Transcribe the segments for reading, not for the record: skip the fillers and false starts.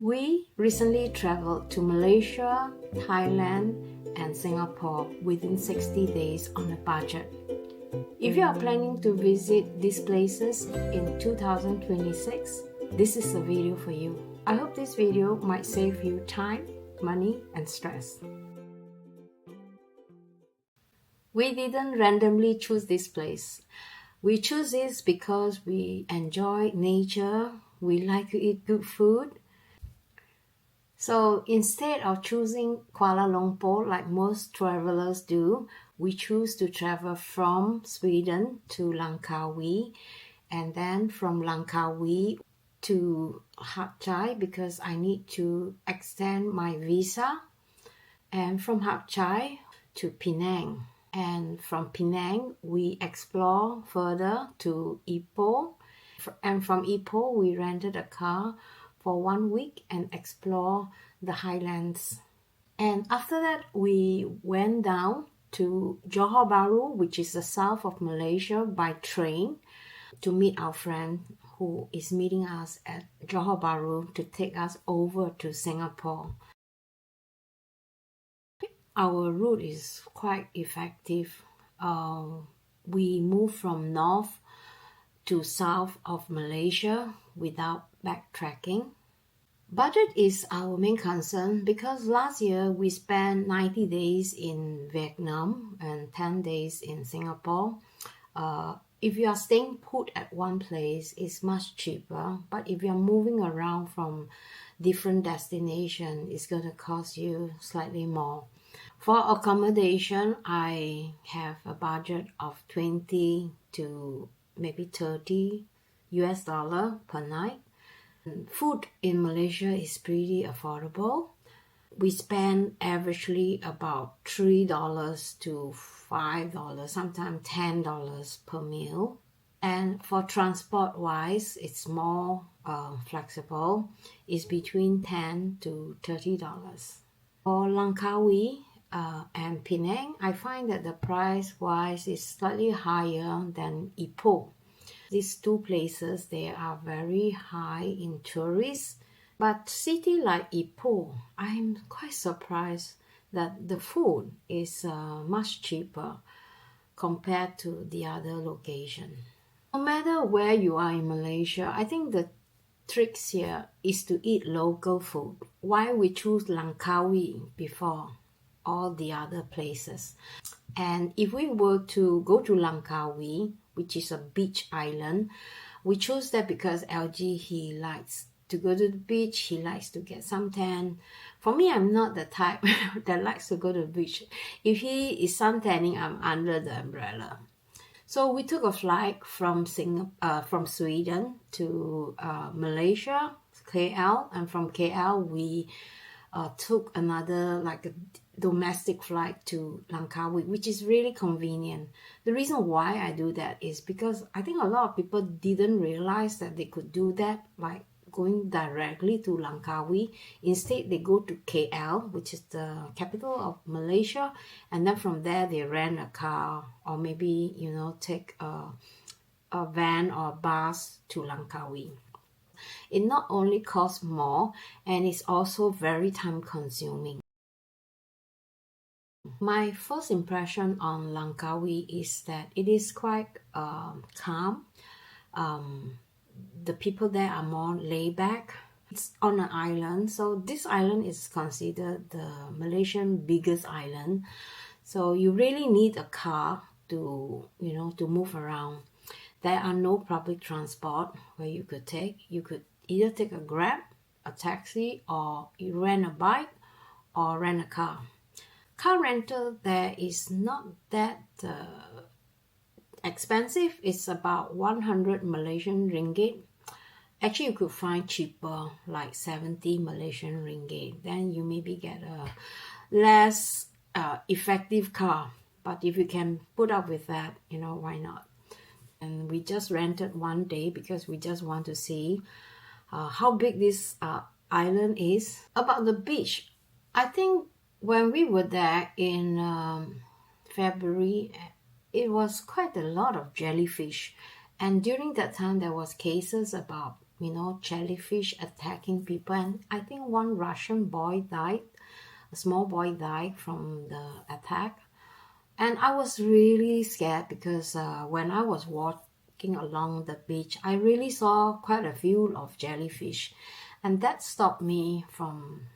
We recently traveled to Malaysia, Thailand, and Singapore within 60 days on a budget. If you are planning to visit these places in 2026, this is the video for you. I hope this video might save you time, money, and stress. We didn't randomly choose this place. We choose this because we enjoy nature, we like to eat good food. So instead of choosing Kuala Lumpur like most travelers do, we choose to travel from Sweden to Langkawi and then from Langkawi to Hat Yai because I need to extend my visa, and from Hat Yai to Penang. And from Penang, we explore further to Ipoh. And from Ipoh, we rented a car for 1 week and explore the Highlands. And after that, we went down to Johor Bahru, which is the south of Malaysia, by train to meet our friend who is meeting us at Johor Bahru to take us over to Singapore. Our route is quite effective. We move from north to south of Malaysia without backtracking. Budget is our main concern because last year we spent 90 days in Vietnam and 10 days in Singapore. If you are staying put at one place, it's much cheaper. But if you are moving around from different destinations, it's going to cost you slightly more. For accommodation, I have a budget of 20 to maybe 30 US dollar per night. Food in Malaysia is pretty affordable. We spend averagely about $3 to $5, sometimes $10 per meal. And for transport wise, it's more flexible. It's between $10 to $30. For Langkawi and Penang, I find that the price wise is slightly higher than Ipoh. These two places, they are very high in tourists. But city like Ipoh, I'm quite surprised that the food is much cheaper compared to the other location. No matter where you are in Malaysia, I think the tricks here is to eat local food. Why we choose Langkawi before all the other places. And if we were to go to Langkawi, which is a beach island, we chose that because LG, he likes to go to the beach, he likes to get some tan. For me, I'm not the type that likes to go to the beach. If he is suntanning, I'm under the umbrella. So we took a flight from Sweden to Malaysia, KL, and from KL we took another like a domestic flight to Langkawi, which is really convenient. The reason why I do that is because I think a lot of people didn't realize that they could do that, like going directly to Langkawi. Instead, they go to KL, which is the capital of Malaysia, and then from there they rent a car or maybe, take a van or a bus to Langkawi. It not only costs more, and it's also very time consuming. My first impression on Langkawi is that it is quite calm. The people there are more laid back. It's on an island, so this island is considered the Malaysian biggest island. So you really need a car to move around. There are no public transport where you could take. You could either take a Grab, a taxi, or you rent a bike or rent a car. Car rental there is not that expensive. It's about 100 Malaysian ringgit. Actually, you could find cheaper, like 70 Malaysian ringgit. Then you maybe get a less effective car. But if you can put up with that, why not? And we just rented 1 day because we just want to see how big this island is. About the beach, I think when we were there in February, it was quite a lot of jellyfish. And during that time, there was cases about jellyfish attacking people. And I think one Russian boy died, a small boy died from the attack. And I was really scared because when I was walking along the beach, I really saw quite a few of jellyfish. And that stopped me from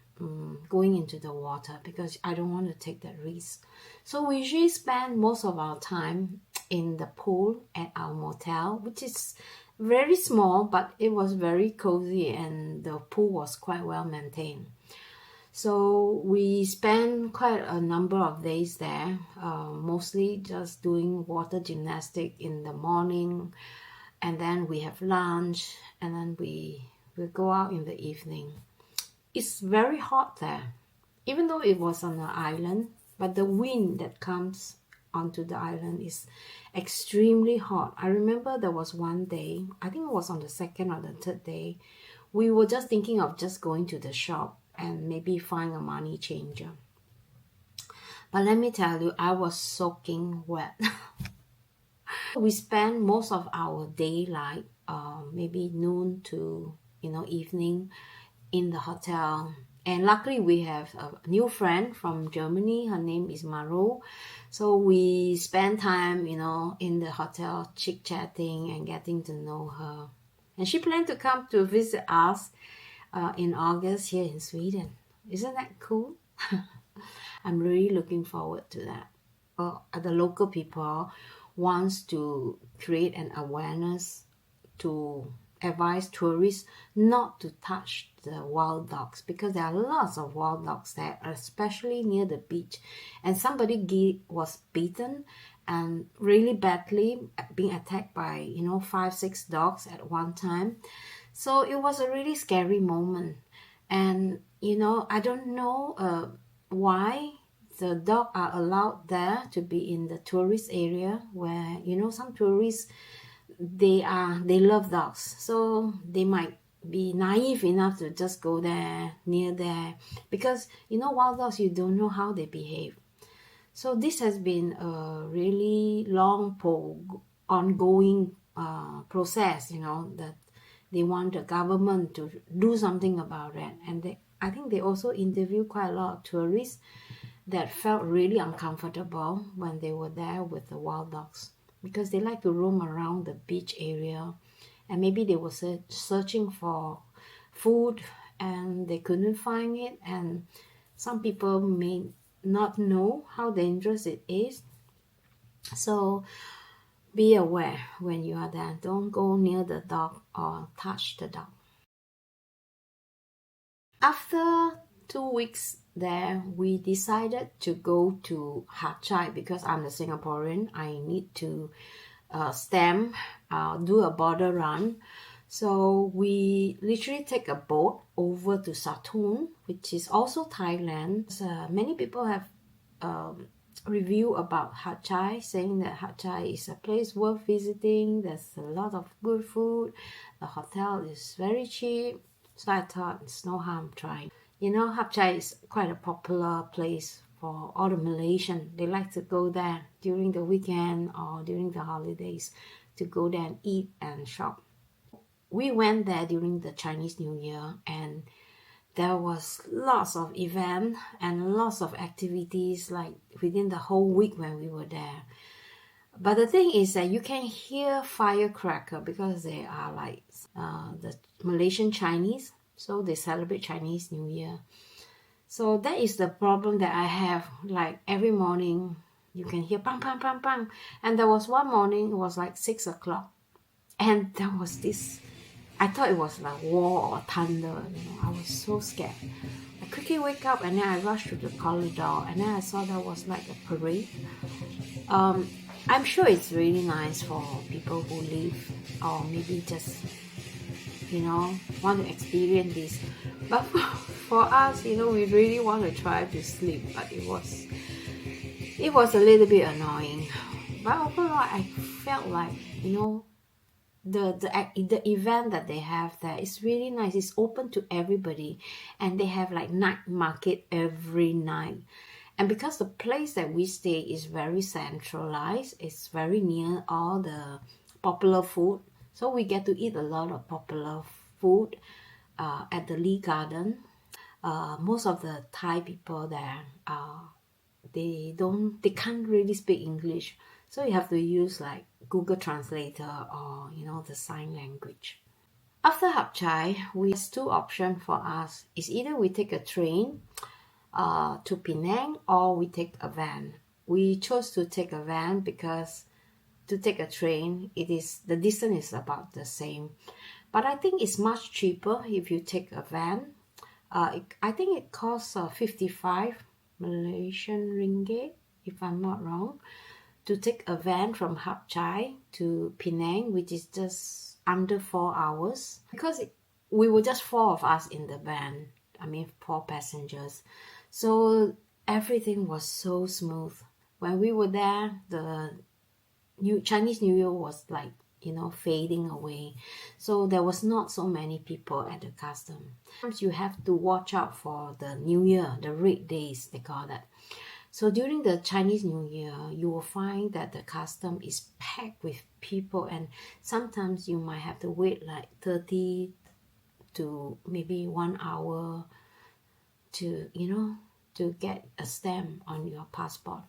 going into the water because I don't want to take that risk. So we usually spend most of our time in the pool at our motel, which is very small, but it was very cozy and the pool was quite well maintained. So we spent quite a number of days there, mostly just doing water gymnastics in the morning, and then we have lunch, and then we go out in the evening. It's very hot there, even though it was on an island, but the wind that comes onto the island is extremely hot. I remember there was one day, I think it was on the second or the third day, we were just thinking of just going to the shop and maybe find a money changer. But let me tell you, I was soaking wet. We spent most of our daylight, maybe noon to evening, in the hotel. And luckily we have a new friend from Germany. Her name is Maru. So we spent time, in the hotel chit-chatting and getting to know her. And she planned to come to visit us in August here in Sweden. Isn't that cool? I'm really looking forward to that. The local people wants to create an awareness to advise tourists not to touch the wild dogs because there are lots of wild dogs there, especially near the beach. And somebody was beaten and really badly, being attacked by 5-6 dogs at one time. So it was a really scary moment. And I don't know why the dogs are allowed there to be in the tourist area where some tourists, they love dogs, so they might be naive enough to just go there, near there, because wild dogs, you don't know how they behave. So this has been a really long ongoing process, that they want the government to do something about it. And I think they also interviewed quite a lot of tourists that felt really uncomfortable when they were there with the wild dogs because they like to roam around the beach area, and maybe they were searching for food and they couldn't find it, and some people may not know how dangerous it is. So be aware when you are there. Don't go near the dog or touch the dog. After 2 weeks there, we decided to go to Hat Yai because I'm a Singaporean. I need to do a border run. So we literally take a boat over to Satun, which is also Thailand. Many people have review about Hat Yai, saying that Hat Yai is a place worth visiting. There's a lot of good food. The hotel is very cheap. So I thought it's no harm trying. Hat Yai is quite a popular place for all the Malaysians. They like to go there during the weekend or during the holidays to go there and eat and shop. We went there during the Chinese New Year, and there was lots of events and lots of activities like within the whole week when we were there. But the thing is that you can hear firecracker because they are like the Malaysian Chinese, so they celebrate Chinese New Year. So that is the problem that I have. Like every morning you can hear bang, bang, bang, bang. And there was one morning, it was like 6 o'clock. And there was this, I thought it was like war or thunder. I was so scared. I quickly wake up and then I rushed to the corridor, and then I saw there was like a parade. I'm sure it's really nice for people who live or maybe just want to experience this. But for us, we really want to try to sleep, but it was a little bit annoying. But overall, I felt like the event that they have there is really nice. It's open to everybody, and they have like night market every night. And because the place that we stay is very centralized, it's very near all the popular food, so we get to eat a lot of popular food at the Lee Garden. Most of the Thai people there, they can't really speak English, so you have to use like Google Translator or the sign language. After Hap Chai, we have two options for us. It's either we take a train to Penang or we take a van. We chose to take a van because to take a train, the distance is about the same. But I think it's much cheaper if you take a van. I think it costs 55 Malaysian ringgit, if I'm not wrong, to take a van from Hap Chai to Penang, which is just under 4 hours. Because we were just 4 of us in the van, 4 passengers. So everything was so smooth. When we were there, the Chinese New Year was like, fading away. So there was not so many people at the custom. Sometimes you have to watch out for the New Year, the red days, they call that. So during the Chinese New Year, you will find that the custom is packed with people, and sometimes you might have to wait like 30 to maybe 1 hour to get a stamp on your passport.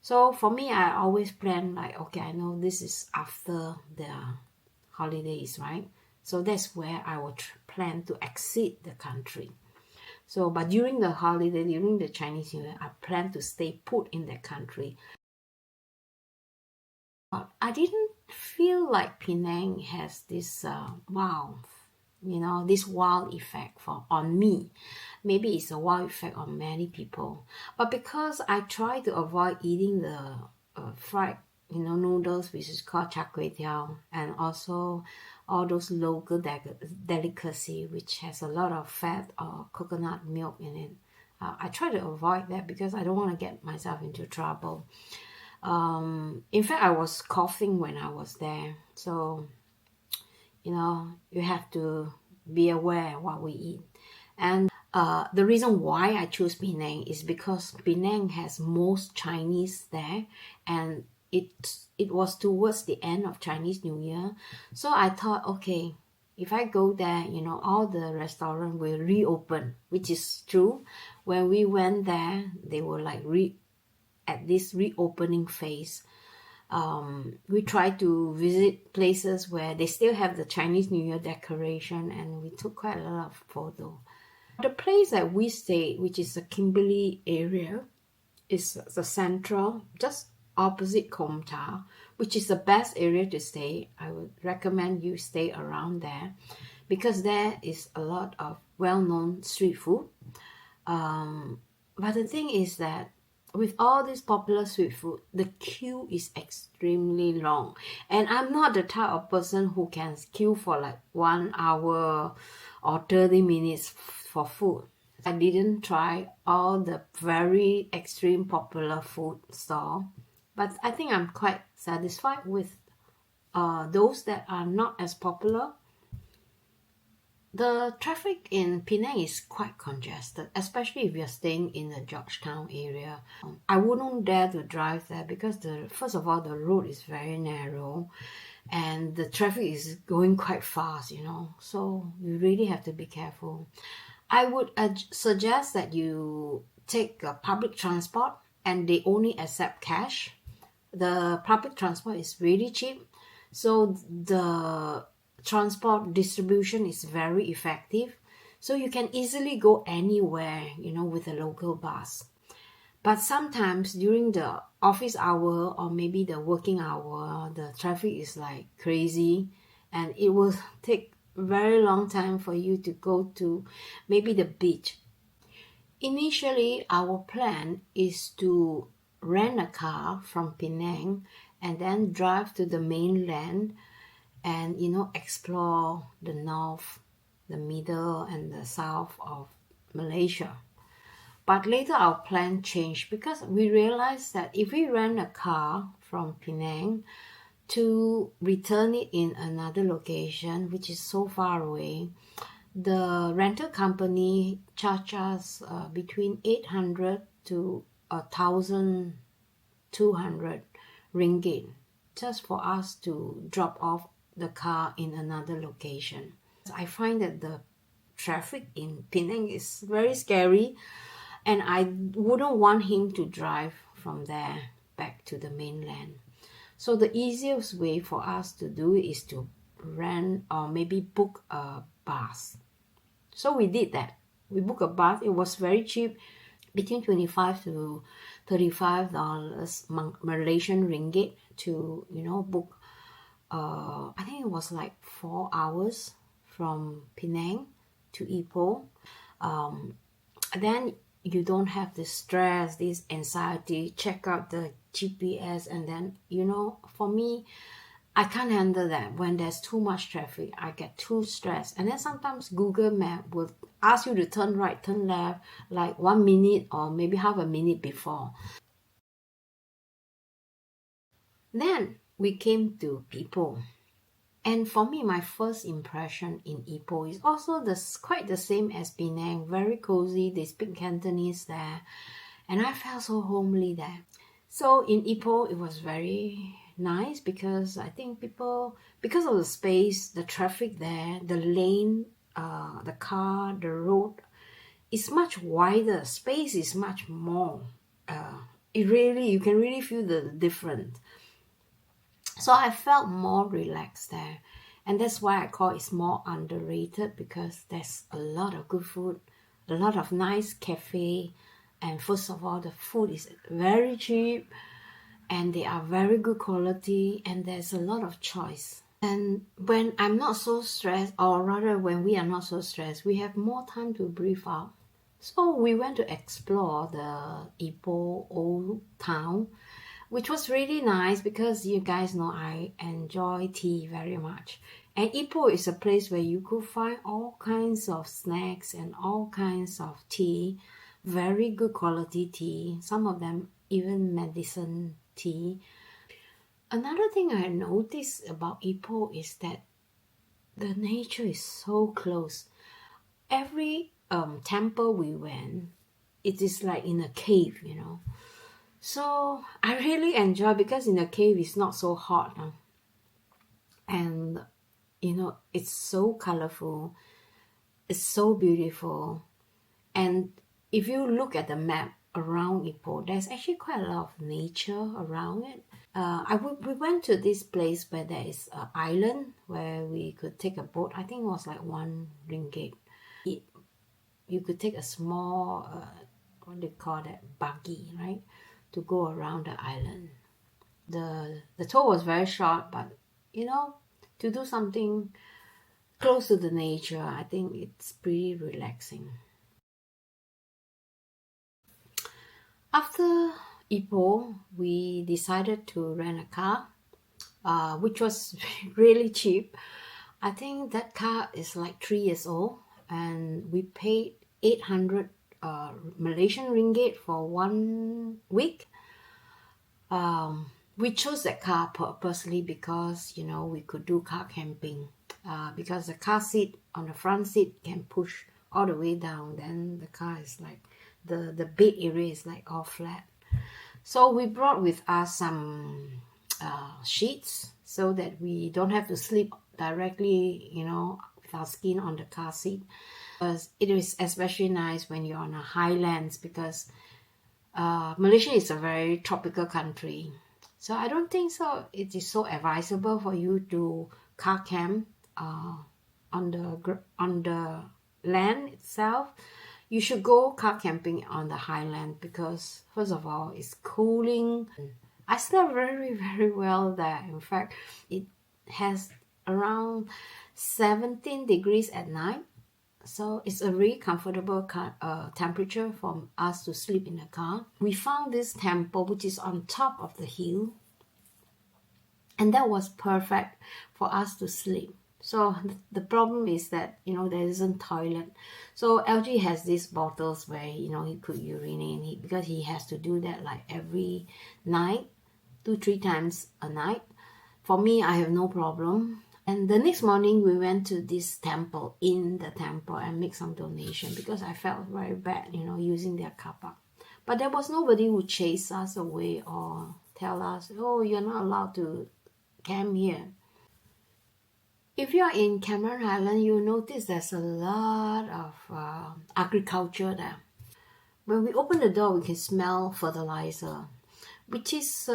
So for me, I always plan like, okay, I know this is after the holidays, right? So that's where I will plan to exit the country. So, but during the holiday, during the Chinese New Year, I plan to stay put in that country. But I didn't feel like Penang has this this wow effect on me. Maybe it's a wow effect on many people. But because I try to avoid eating the fried noodles, which is called char kway teow, and also all those local delicacy which has a lot of fat or coconut milk in it. I try to avoid that because I don't want to get myself into trouble. In fact, I was coughing when I was there. So, you have to be aware what we eat. And the reason why I chose Penang is because Penang has most Chinese there, and it was towards the end of Chinese New Year. So I thought, okay, if I go there, all the restaurants will reopen, which is true. When we went there, they were like at this reopening phase. We tried to visit places where they still have the Chinese New Year decoration, and we took quite a lot of photos. The place that we stayed, which is the Kimberley area, is the central, just opposite Komta, which is the best area to stay. I would recommend you stay around there because there is a lot of well-known street food. But the thing is that with all this popular street food, the queue is extremely long. And I'm not the type of person who can queue for like 1 hour or 30 minutes for food. I didn't try all the very extreme popular food store, but I think I'm quite satisfied with those that are not as popular. The traffic in Penang is quite congested, especially if you're staying in the Georgetown area. I wouldn't dare to drive there because first of all, the road is very narrow and the traffic is going quite fast, so you really have to be careful. I would suggest that you take public transport, and they only accept cash. The public transport is really cheap, so the transport distribution is very effective, so you can easily go anywhere with a local bus. But sometimes during the office hour or maybe the working hour, the traffic is like crazy, and it will take very long time for you to go to maybe the beach. Initially, our plan is to rent a car from Penang and then drive to the mainland and explore the north, the middle, and the south of Malaysia. But later our plan changed because we realized that if we rent a car from Penang to return it in another location, which is so far away, the rental company charges between 800 to 1,200 ringgit just for us to drop off the car in another location. I find that the traffic in Penang is very scary, and I wouldn't want him to drive from there back to the mainland. So the easiest way for us to do it is to rent or maybe book a bus. So we did that. We booked a bus. It was very cheap, between 25 to $35 Malaysian ringgit to book. I think it was like 4 hours from Penang to Ipoh. Then you don't have this stress, this anxiety, check out the GPS, and then for me, I can't handle that. When there's too much traffic, I get too stressed. And then sometimes Google Map will ask you to turn right, turn left, like 1 minute or maybe half a minute before. Then we came to Ipoh. And for me, my first impression in Ipoh is also quite the same as Penang. Very cozy. They speak Cantonese there. And I felt so homely there. So in Ipoh, it was very nice because I think because of the space, the traffic there, the lane, the car, the road is much wider. Space is much more. You can really feel the difference. So I felt more relaxed there. And that's why I call it more underrated, because there's a lot of good food, a lot of nice cafe. And first of all, the food is very cheap and they are very good quality, and there's a lot of choice. And when I'm not so stressed, or rather when we are not so stressed, we have more time to breathe out. So we went to explore the Ipoh old town, which was really nice because you guys know I enjoy tea very much. And Ipoh is a place where you could find all kinds of snacks and all kinds of tea, very good quality tea, some of them even medicine tea. Another thing I noticed about Ipoh is that the nature is so close. Every temple we went, it is like in a cave, So I really enjoy, because in the cave it's not so hot. And it's so colorful, it's so beautiful. And if you look at the map around Ipoh, there's actually quite a lot of nature around it. We went to this place where there is an island where we could take a boat. I think it was like 1 ringgit. You could take a small, what do you call that, buggy, right, to go around the island. The tour was very short, but to do something close to the nature, I think it's pretty relaxing. After Ipoh, we decided to rent a car, which was really cheap. I think that car is like 3 years old, and we paid 800 Malaysian ringgit for 1 week. We chose that car purposely because we could do car camping, because the car seat on the front seat can push all the way down. Then the car is like the bed area is like all flat. So we brought with us some sheets so that we don't have to sleep directly with our skin on the car seat. It is especially nice when you're on the Highlands, because Malaysia is a very tropical country. So I don't think so it is so advisable for you to car camp on the land itself. You should go car camping on the Highland, because first of all, it's cooling. I slept very, very well there. In fact, it has around 17 degrees at night. So it's a really comfortable temperature for us to sleep in the car. We found this temple which is on top of the hill, and that was perfect for us to sleep. So the problem is that there isn't toilet. So LG has these bottles where he could urinate, because he has to do that like every night, 2-3 times a night. For me, I have no problem. And the next morning, we went to this temple, in the temple, and make some donation, because I felt very bad, using their car park. But there was nobody who chased us away or tell us, oh, you're not allowed to camp here. If you are in Cameron Highland, you'll notice there's a lot of agriculture there. When we open the door, we can smell fertilizer, which is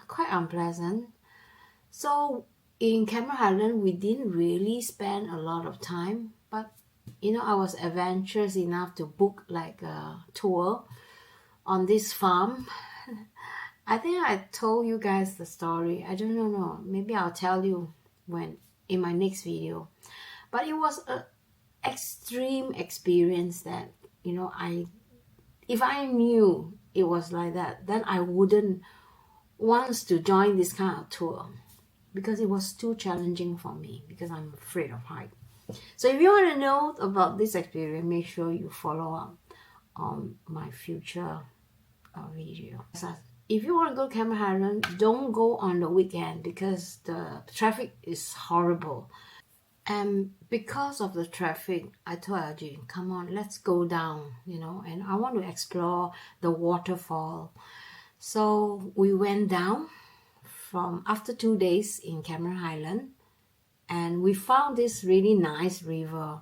quite unpleasant. So in Cameron Highland, we didn't really spend a lot of time, but I was adventurous enough to book like a tour on this farm. I think I told you guys the story. I don't know. Maybe I'll tell you in my next video. But it was an extreme experience that, if I knew it was like that, then I wouldn't want to join this kind of tour, because it was too challenging for me, because I'm afraid of heights. So if you want to know about this experience, make sure you follow up on my future video. If you want to go to Cameron Highland, don't go on the weekend, because the traffic is horrible. And because of the traffic, I told LG, come on, let's go down, and I want to explore the waterfall. So we went down after 2 days in Cameron Highland, and we found this really nice river,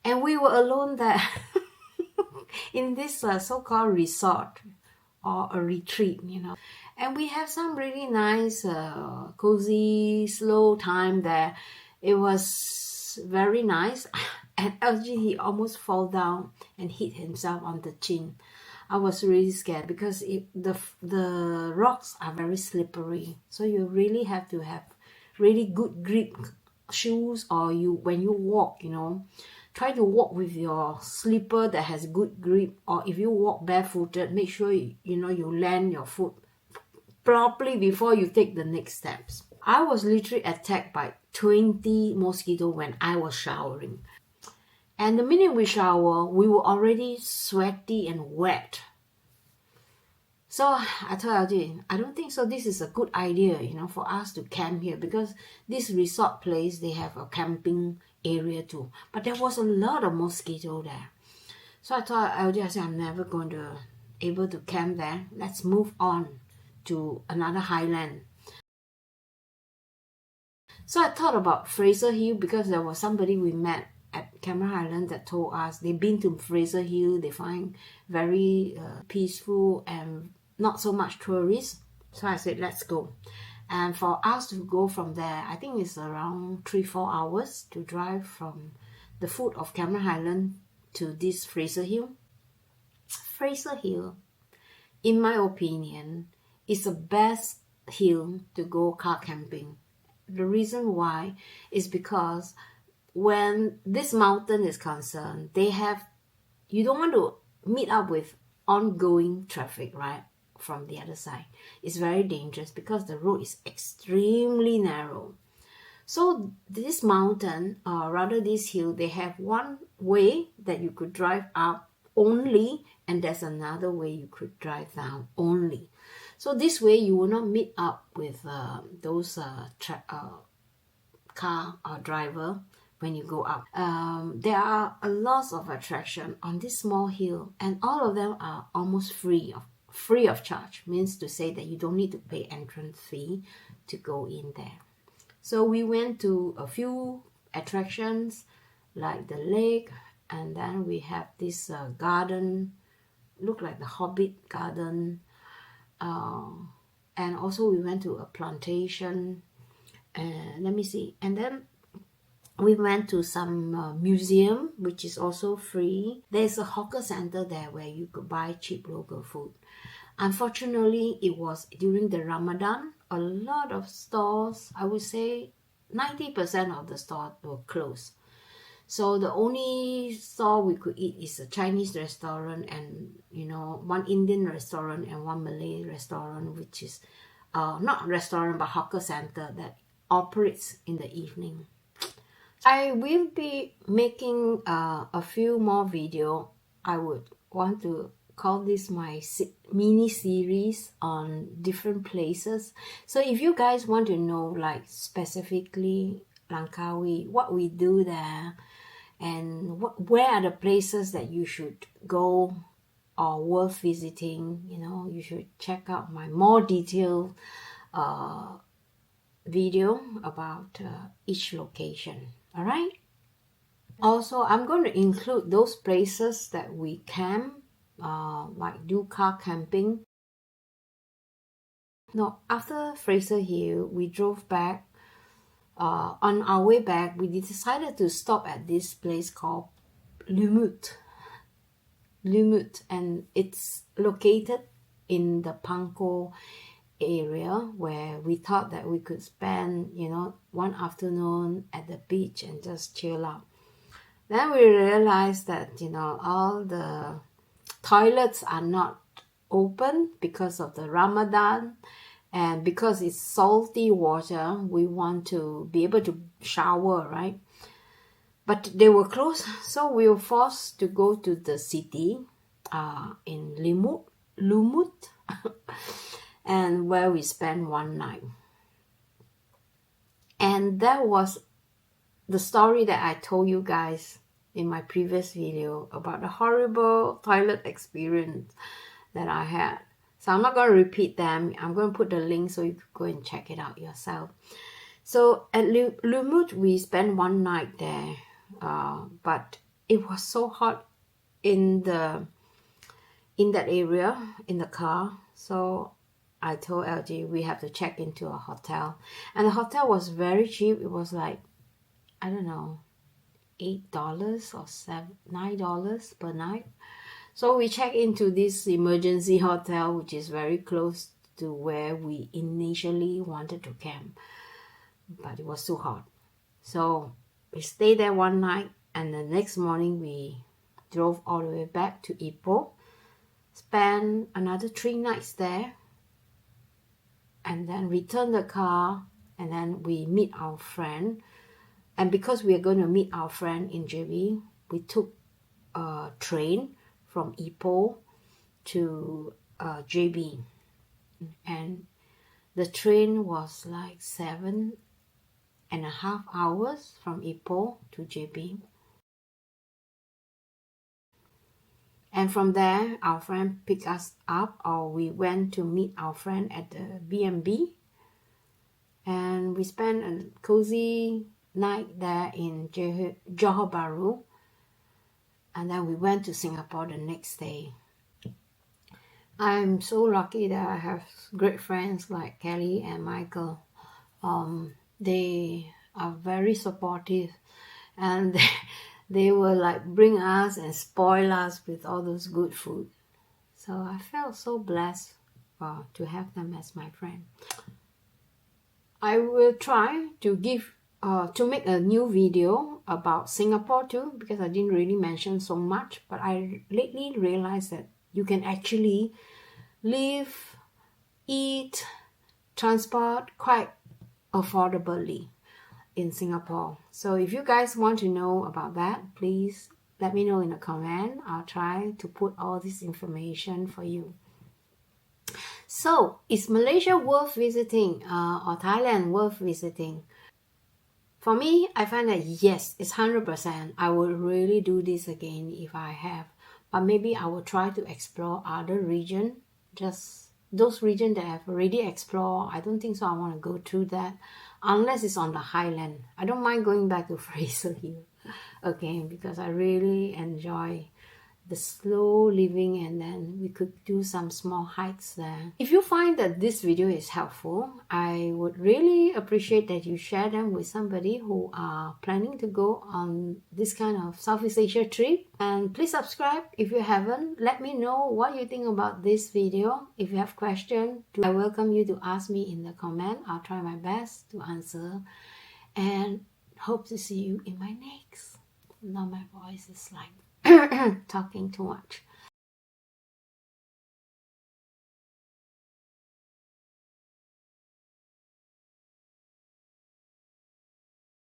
and we were alone there in this so-called resort or a retreat, and we have some really nice cozy slow time there. It was very nice. And LG, he almost fall down and hit himself on the chin. I was really scared, because the rocks are very slippery, so you really have to have really good grip shoes, or when you walk, try to walk with your slipper that has good grip, or if you walk barefooted, make sure you land your foot properly before you take the next steps. I was literally attacked by 20 mosquitoes when I was showering. And the minute we shower, we were already sweaty and wet. So I told LG, I don't think so. This is a good idea, for us to camp here, because this resort place, they have a camping area too. But there was a lot of mosquito there. So I told LG, I said, I'm never going to able to camp there. Let's move on to another highland. So I thought about Fraser Hill, because there was somebody we met at Cameron Highland that told us they've been to Fraser Hill. They find very peaceful and not so much tourists. So I said, let's go. And for us to go from there, I think it's around 3-4 hours to drive from the foot of Cameron Highland to this Fraser Hill. Fraser Hill, in my opinion, is the best hill to go car camping. The reason why is because when this mountain is concerned, you don't want to meet up with ongoing traffic, right? From the other side. It's very dangerous, because the road is extremely narrow. So this mountain, or rather this hill, they have one way that you could drive up only, and there's another way you could drive down only. So this way you will not meet up with those car or driver when you go up. There are a lot of attraction on this small hill, and all of them are almost free of charge. Means to say that you don't need to pay entrance fee to go in there. So we went to a few attractions like the lake, and then we have this garden, look like the Hobbit garden, and also we went to a plantation, let me see, and then we went to some museum, which is also free. There's a hawker center there where you could buy cheap local food. Unfortunately, it was during the Ramadan. A lot of stores, I would say 90% of the stores were closed. So the only store we could eat is a Chinese restaurant, and one Indian restaurant and one Malay restaurant, which is not restaurant but hawker center that operates in the evening. I will be making a few more video. I would want to call this my mini series on different places. So if you guys want to know, like specifically Langkawi, what we do there, and where are the places that you should go or worth visiting, you should check out my more detailed video about each location. All right. Also, I'm going to include those places that we camp, like do car camping. No, after Fraser Hill, we drove back. On our way back, we decided to stop at this place called Lumut, and it's located in the Pangkor area, where we thought that we could spend, one afternoon at the beach and just chill out. Then we realized that, all the toilets are not open because of the Ramadan, and because it's salty water, we want to be able to shower, right? But they were closed, so we were forced to go to the city in Lumut, and where we spent one night. And that was the story that I told you guys in my previous video about the horrible toilet experience that I had. So I'm not going to repeat them. I'm going to put the link so you can go and check it out yourself. So at Lumut, we spent one night there, but it was so hot in that area in the car. So I told LG we have to check into a hotel, and the hotel was very cheap. It was like, I don't know, $8 or $9 per night. So we checked into this emergency hotel, which is very close to where we initially wanted to camp, but it was too hot. So we stayed there one night, and the next morning we drove all the way back to Ipoh, spent another 3 nights there, and then returned the car, and then we meet our friend. And because we are going to meet our friend in JB, we took a train from Ipoh to JB, and the train was like 7.5 hours from Ipoh to JB. And from there, our friend picked us up, or we went to meet our friend at the B&B, and we spent a cozy night there in Johor Bahru, and then we went to Singapore the next day. I'm so lucky that I have great friends like Kelly and Michael. They are very supportive, and they will like bring us and spoil us with all those good food. So I felt so blessed to have them as my friend. I will try to make a new video about Singapore too, because I didn't really mention so much, but I lately realized that you can actually live, eat, transport quite affordably in Singapore. So if you guys want to know about that, please let me know in a comment. I'll try to put all this information for you. So is Malaysia worth visiting, or Thailand worth visiting? For me, I find that yes, it's 100%. I will really do this again if I have. But maybe I will try to explore other regions. Just those regions that I've already explored, I don't think so I want to go through that. Unless it's on the Highlands. I don't mind going back to Fraser Hill again, because I really enjoy the slow living, and then we could do some small hikes there. If you find that this video is helpful, I would really appreciate that you share them with somebody who are planning to go on this kind of Southeast Asia trip. And please subscribe if you haven't. Let me know what you think about this video. If you have questions, I welcome you to ask me in the comment. I'll try my best to answer, and hope to see you in my next. Now my voice is like talking too much.